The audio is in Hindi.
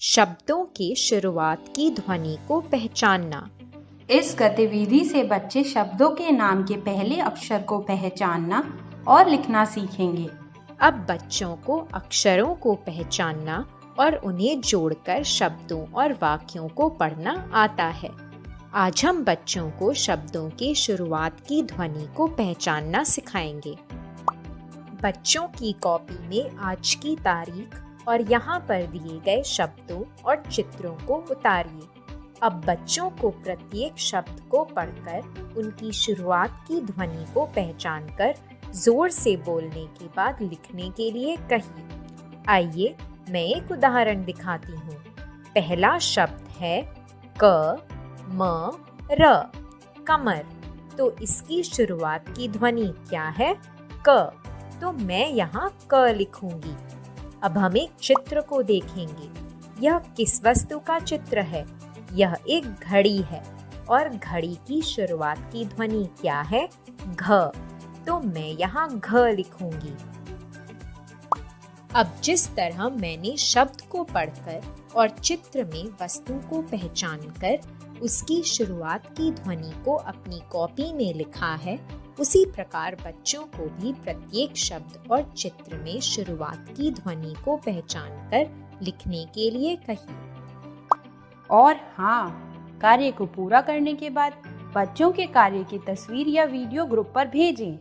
शब्दों की शुरुआत की ध्वनि को पहचानना। इस गतिविधि से बच्चे शब्दों के नाम के पहले अक्षर को पहचानना और लिखना सीखेंगे। अब बच्चों को अक्षरों को पहचानना और उन्हें जोड़कर शब्दों और वाक्यों को पढ़ना आता है। आज हम बच्चों को शब्दों की शुरुआत की ध्वनि को पहचानना सिखाएंगे। बच्चों की कॉपी में आज की तारीख और यहाँ पर दिए गए शब्दों और चित्रों को उतारिए। अब बच्चों को प्रत्येक शब्द को पढ़कर उनकी शुरुआत की ध्वनि को पहचानकर जोर से बोलने के बाद लिखने के लिए कहिए। आइए मैं एक उदाहरण दिखाती हूँ। पहला शब्द है क म र, कमर। तो इसकी शुरुआत की ध्वनि क्या है? क। तो मैं यहाँ क लिखूंगी। अब हम एक चित्र को देखेंगे। यह किस वस्तु का चित्र है? यह एक घड़ी है और घड़ी की शुरुआत की ध्वनि क्या है? घ। तो मैं यहाँ घ लिखूंगी। अब जिस तरह मैंने शब्द को पढ़कर और चित्र में वस्तु को पहचानकर उसकी शुरुआत की ध्वनि को अपनी कॉपी में लिखा है, उसी प्रकार बच्चों को भी प्रत्येक शब्द और चित्र में शुरुआत की ध्वनि को पहचानकर लिखने के लिए कहिए। और हाँ, कार्य को पूरा करने के बाद बच्चों के कार्य की तस्वीर या वीडियो ग्रुप पर भेजें।